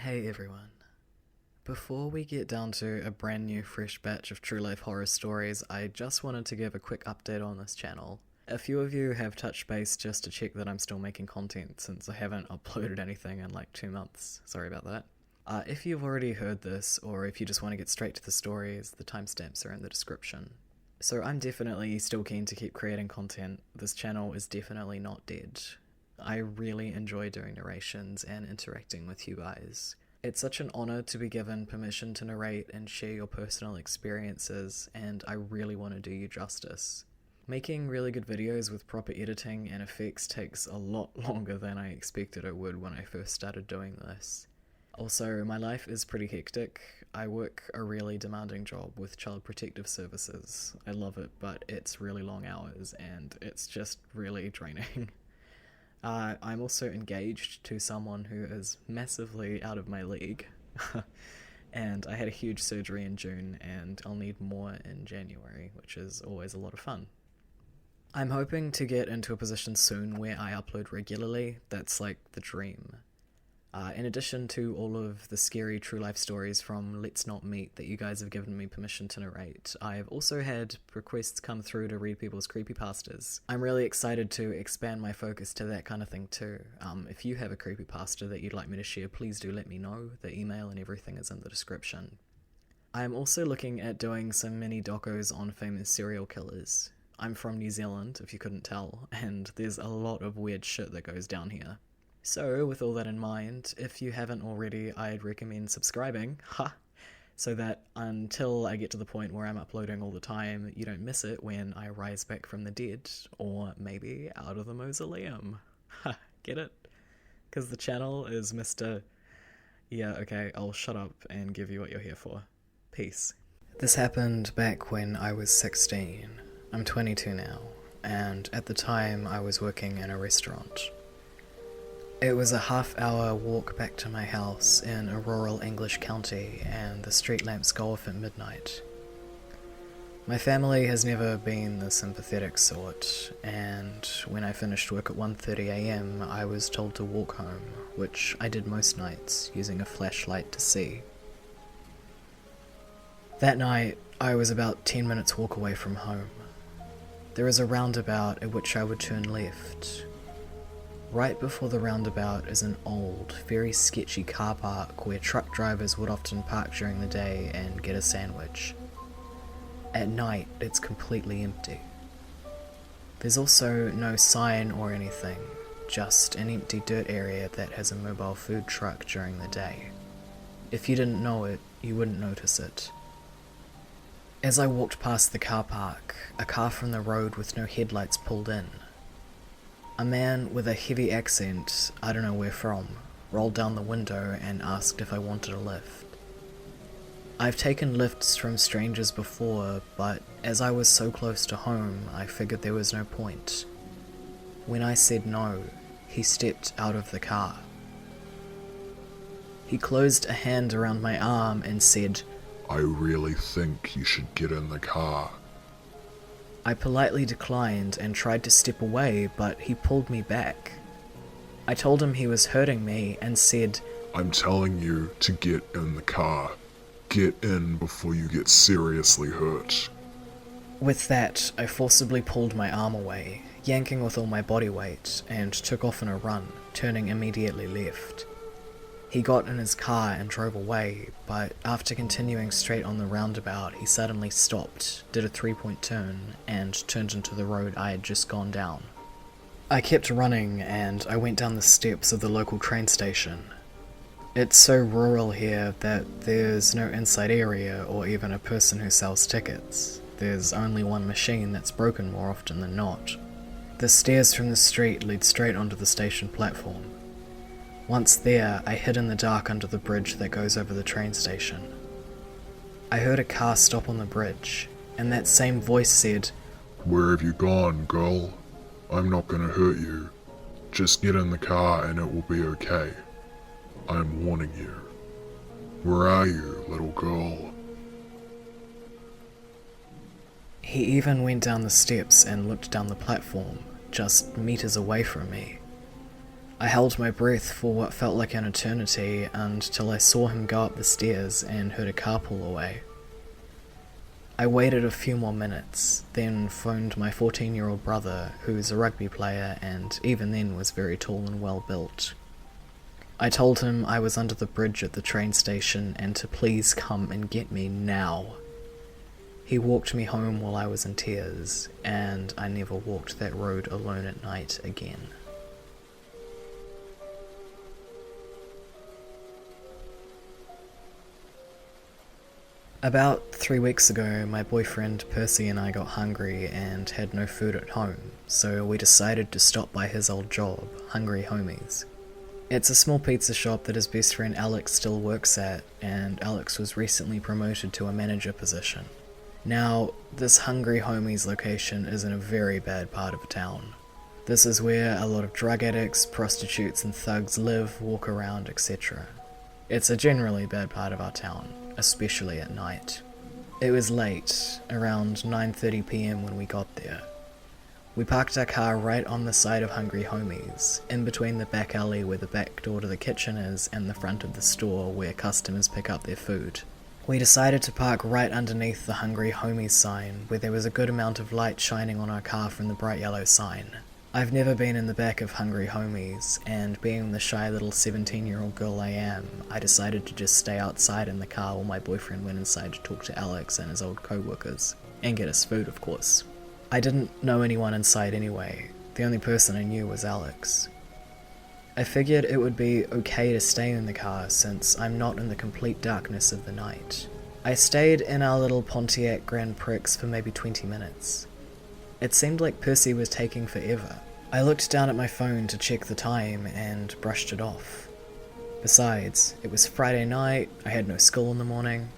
Hey everyone. Before we get down to a brand new fresh batch of true life horror stories, I just wanted to give a quick update on this channel. A few of you have touched base just to check that I'm still making content since I haven't uploaded anything in like 2 months. Sorry about that. If you've already heard this, or if you just want to get straight to the stories, the timestamps are in the description. So I'm definitely still keen to keep creating content. This channel is definitely not dead. I really enjoy doing narrations and interacting with you guys. It's such an honor to be given permission to narrate and share your personal experiences, and I really want to do you justice. Making really good videos with proper editing and effects takes a lot longer than I expected it would when I first started doing this. Also, my life is pretty hectic. I work a really demanding job with Child Protective Services. I love it, but it's really long hours and it's just really draining. I'm also engaged to someone who is massively out of my league, and I had a huge surgery in June, and I'll need more in January, which is always a lot of fun. I'm hoping to get into a position soon where I upload regularly. That's like the dream. In addition to all of the scary true life stories from Let's Not Meet that you guys have given me permission to narrate, I've also had requests come through to read people's creepypastas. I'm really excited to expand my focus to that kind of thing too. If you have a creepypasta that you'd like me to share, please do let me know. The email and everything is in the description. I'm also looking at doing some mini docos on famous serial killers. I'm from New Zealand, if you couldn't tell, and there's a lot of weird shit that goes down here. So, with all that in mind, if you haven't already, I'd recommend subscribing, so that until I get to the point where I'm uploading all the time, you don't miss it when I rise back from the dead, or maybe out of the mausoleum. Get it? Because the channel is Mr. Yeah, okay, I'll shut up and give you what you're here for. Peace. This happened back when I was 16. I'm 22 now, and at the time I was working in a restaurant. It was a half-hour walk back to my house in a rural English county, and the street lamps go off at midnight. My family has never been the sympathetic sort, and when I finished work at 1:30 AM, I was told to walk home, which I did most nights, using a flashlight to see. That night, I was about 10 minutes walk away from home. There is a roundabout at which I would turn left. Right before the roundabout is an old, very sketchy car park where truck drivers would often park during the day and get a sandwich. At night, it's completely empty. There's also no sign or anything, just an empty dirt area that has a mobile food truck during the day. If you didn't know it, you wouldn't notice it. As I walked past the car park, a car from the road with no headlights pulled in. A man with a heavy accent, I don't know where from, rolled down the window and asked if I wanted a lift. I've taken lifts from strangers before, but as I was so close to home, I figured there was no point. When I said no, he stepped out of the car. He closed a hand around my arm and said, "I really think you should get in the car." I politely declined and tried to step away, but he pulled me back. I told him he was hurting me and said, "I'm telling you to get in the car. Get in before you get seriously hurt." With that, I forcibly pulled my arm away, yanking with all my body weight, and took off on a run, turning immediately left. He got in his car and drove away, but after continuing straight on the roundabout, he suddenly stopped, did a 3-point turn, and turned into the road I had just gone down. I kept running, and I went down the steps of the local train station. It's so rural here that there's no inside area or even a person who sells tickets. There's only one machine that's broken more often than not. The stairs from the street lead straight onto the station platform. Once there, I hid in the dark under the bridge that goes over the train station. I heard a car stop on the bridge, and that same voice said, "Where have you gone, girl? I'm not gonna hurt you. Just get in the car and it will be okay. I'm warning you. Where are you, little girl?" He even went down the steps and looked down the platform, just meters away from me. I held my breath for what felt like an eternity until I saw him go up the stairs and heard a car pull away. I waited a few more minutes, then phoned my 14-year-old brother, who's a rugby player and even then was very tall and well built. I told him I was under the bridge at the train station and to please come and get me now. He walked me home while I was in tears, and I never walked that road alone at night again. About 3 weeks ago, my boyfriend Percy and I got hungry and had no food at home, so we decided to stop by his old job, Hungry Homies. It's a small pizza shop that his best friend Alex still works at, and Alex was recently promoted to a manager position. Now, this Hungry Homies location is in a very bad part of town. This is where a lot of drug addicts, prostitutes and thugs live, walk around, etc. It's a generally bad part of our town, especially at night. It was late, around 9:30 PM when we got there. We parked our car right on the side of Hungry Homies, in between the back alley where the back door to the kitchen is and the front of the store where customers pick up their food. We decided to park right underneath the Hungry Homies sign, where there was a good amount of light shining on our car from the bright yellow sign. I've never been in the back of Hungry Homies, and being the shy little 17-year-old girl I am, I decided to just stay outside in the car while my boyfriend went inside to talk to Alex and his old co-workers, and get us food of course. I didn't know anyone inside anyway, the only person I knew was Alex. I figured it would be okay to stay in the car since I'm not in the complete darkness of the night. I stayed in our little Pontiac Grand Prix for maybe 20 minutes. It seemed like Percy was taking forever. I looked down at my phone to check the time and brushed it off. Besides, it was Friday night, I had no school in the morning.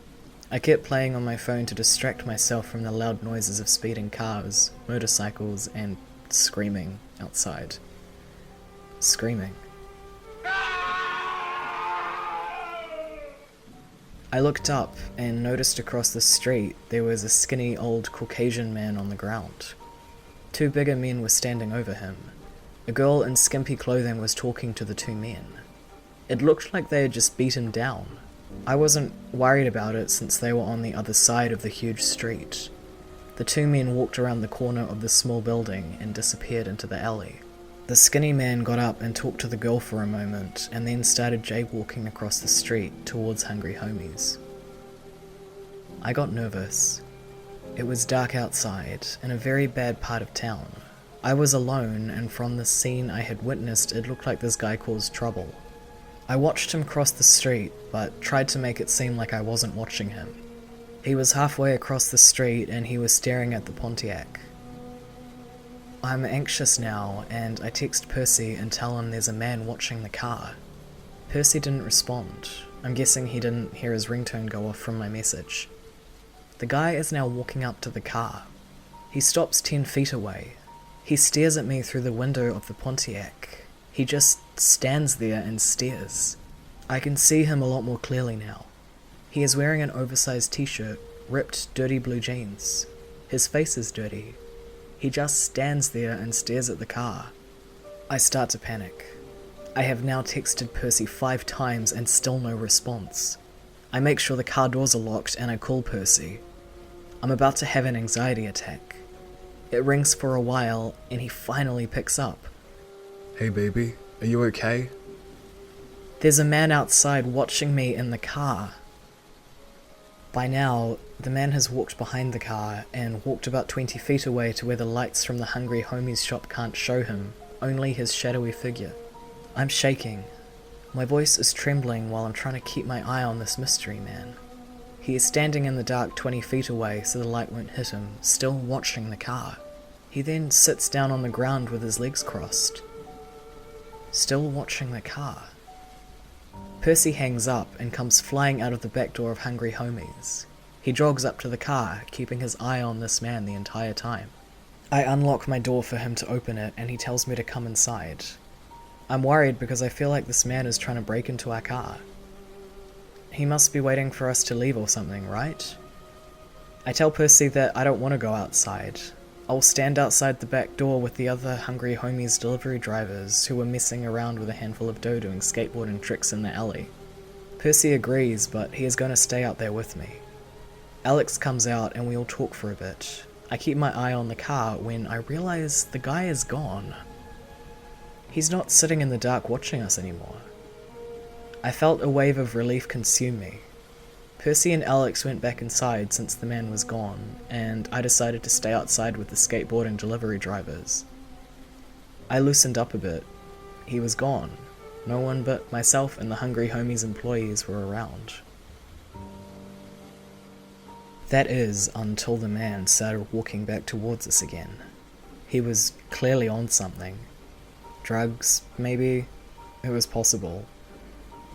I kept playing on my phone to distract myself from the loud noises of speeding cars, motorcycles, and screaming outside. Screaming. I looked up and noticed across the street there was a skinny old Caucasian man on the ground. 2 bigger men were standing over him. A girl in skimpy clothing was talking to the 2 men. It looked like they had just beat him down. I wasn't worried about it since they were on the other side of the huge street. The 2 men walked around the corner of the small building and disappeared into the alley. The skinny man got up and talked to the girl for a moment, and then started jaywalking across the street towards Hungry Homies. I got nervous. It was dark outside, in a very bad part of town. I was alone, and from the scene I had witnessed, it looked like this guy caused trouble. I watched him cross the street, but tried to make it seem like I wasn't watching him. He was halfway across the street, and he was staring at the Pontiac. I'm anxious now, and I text Percy and tell him there's a man watching the car. Percy didn't respond. I'm guessing he didn't hear his ringtone go off from my message. The guy is now walking up to the car. He stops 10 feet away. He stares at me through the window of the Pontiac. He just stands there and stares. I can see him a lot more clearly now. He is wearing an oversized t-shirt, ripped, dirty blue jeans. His face is dirty. He just stands there and stares at the car. I start to panic. I have now texted Percy 5 times and still no response. I make sure the car doors are locked and I call Percy. I'm about to have an anxiety attack. It rings for a while and he finally picks up. Hey baby, are you okay? There's a man outside watching me in the car. By now, the man has walked behind the car and walked about 20 feet away to where the lights from the Hungry Homies shop can't show him, only his shadowy figure. I'm shaking. My voice is trembling while I'm trying to keep my eye on this mystery man. He is standing in the dark 20 feet away so the light won't hit him, still watching the car. He then sits down on the ground with his legs crossed, still watching the car. Percy hangs up and comes flying out of the back door of Hungry Homies. He jogs up to the car, keeping his eye on this man the entire time. I unlock my door for him to open it and he tells me to come inside. I'm worried because I feel like this man is trying to break into our car. He must be waiting for us to leave or something, right? I tell Percy that I don't want to go outside. I'll stand outside the back door with the other hungry homies delivery drivers who were messing around with a handful of dough doing skateboarding tricks in the alley. Percy agrees, but he is going to stay out there with me. Alex comes out and we all talk for a bit. I keep my eye on the car when I realize the guy is gone. He's not sitting in the dark watching us anymore. I felt a wave of relief consume me. Percy and Alex went back inside since the man was gone, and I decided to stay outside with the skateboarding delivery drivers. I loosened up a bit. He was gone. No one but myself and the Hungry Homies employees were around. That is, until the man started walking back towards us again. He was clearly on something. Drugs, maybe? It was possible.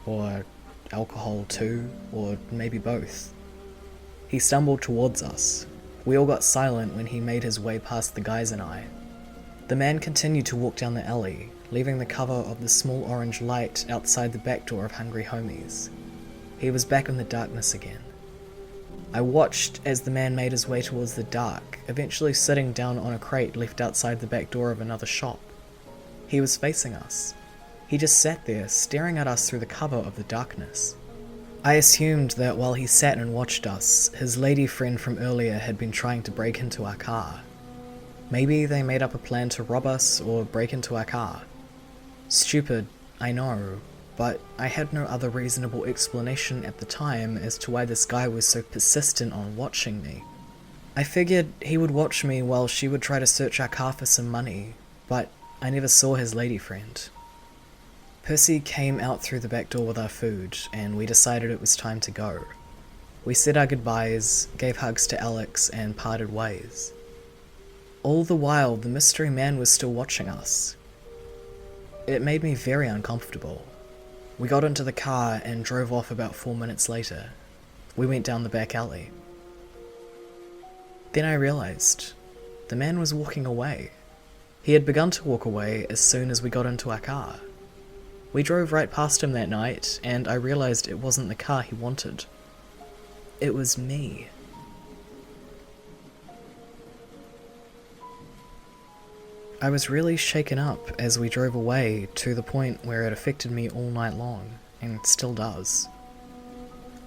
Or alcohol too, or maybe both. He stumbled towards us. We all got silent when he made his way past the guys and I. The man continued to walk down the alley, leaving the cover of the small orange light outside the back door of Hungry Homies. He was back in the darkness again. I watched as the man made his way towards the dark, eventually sitting down on a crate left outside the back door of another shop. He was facing us. He just sat there, staring at us through the cover of the darkness. I assumed that while he sat and watched us, his lady friend from earlier had been trying to break into our car. Maybe they made up a plan to rob us or break into our car. Stupid, I know, but I had no other reasonable explanation at the time as to why this guy was so persistent on watching me. I figured he would watch me while she would try to search our car for some money, but I never saw his lady friend. Percy came out through the back door with our food, and we decided it was time to go. We said our goodbyes, gave hugs to Alex, and parted ways. All the while, the mystery man was still watching us. It made me very uncomfortable. We got into the car and drove off about 4 minutes later. We went down the back alley. Then I realized the man was walking away. He had begun to walk away as soon as we got into our car. We drove right past him that night, and I realized it wasn't the car he wanted. It was me. I was really shaken up as we drove away, to the point where it affected me all night long, and still does.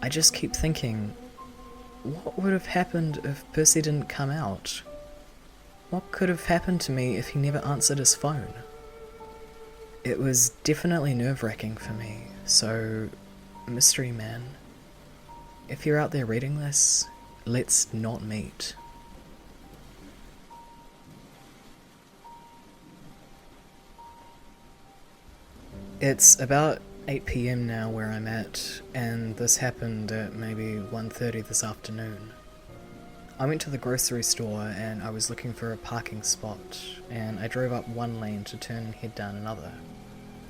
I just keep thinking, what would have happened if Percy didn't come out? What could have happened to me if he never answered his phone? It was definitely nerve-wracking for me, so, mystery man, if you're out there reading this, let's not meet. It's about 8 PM now where I'm at, and this happened at maybe 1:30 this afternoon. I went to the grocery store and I was looking for a parking spot, and I drove up one lane to turn and head down another.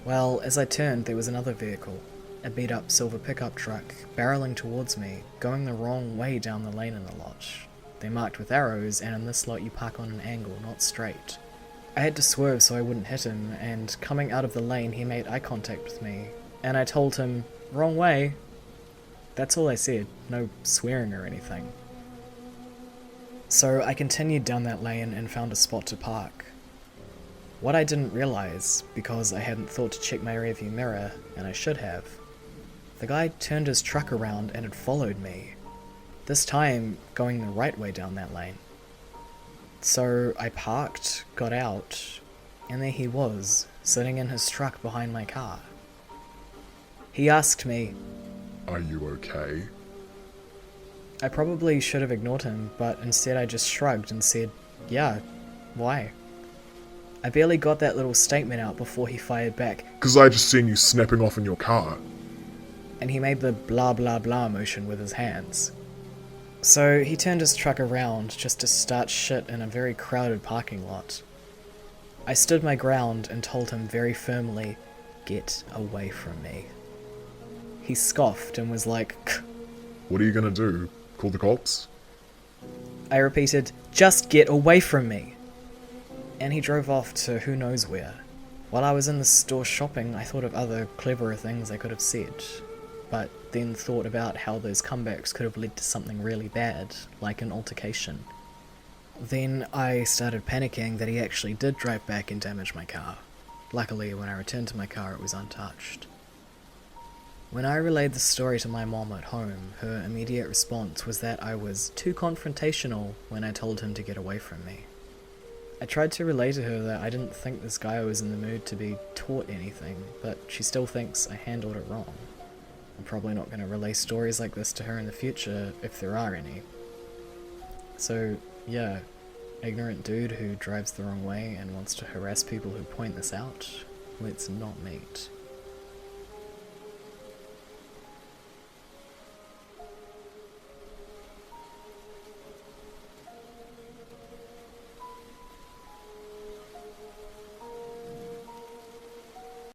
Well, as I turned, there was another vehicle, a beat-up silver pickup truck, barreling towards me, going the wrong way down the lane in the lot. They're marked with arrows, and in this lot you park on an angle, not straight. I had to swerve so I wouldn't hit him, and coming out of the lane he made eye contact with me, and I told him, "Wrong way." That's all I said, no swearing or anything. So I continued down that lane and found a spot to park. What I didn't realize, because I hadn't thought to check my rearview mirror, and I should have, the guy turned his truck around and had followed me, this time going the right way down that lane. So I parked, got out, and there he was, sitting in his truck behind my car. He asked me, Are you okay? I probably should have ignored him, but instead I just shrugged and said, "Yeah, why?" I barely got that little statement out before he fired back, "'Cause I just seen you snapping off in your car." and he made the blah blah blah motion with his hands. So he turned his truck around just to start shit in a very crowded parking lot. I stood my ground and told him very firmly, "Get away from me." He scoffed and was like, "Kh." What are you gonna do? Call the cops? I repeated, "Just get away from me." And he drove off to who knows where. While I was in the store shopping, I thought of other cleverer things I could have said, but then thought about how those comebacks could have led to something really bad, like an altercation. Then I started panicking that he actually did drive back and damage my car. Luckily, when I returned to my car, it was untouched. When I relayed the story to my mom at home, her immediate response was that I was too confrontational when I told him to get away from me. I tried to relay to her that I didn't think this guy was in the mood to be taught anything, but she still thinks I handled it wrong. I'm probably not going to relay stories like this to her in the future, if there are any. So, yeah, ignorant dude who drives the wrong way and wants to harass people who point this out, let's not meet.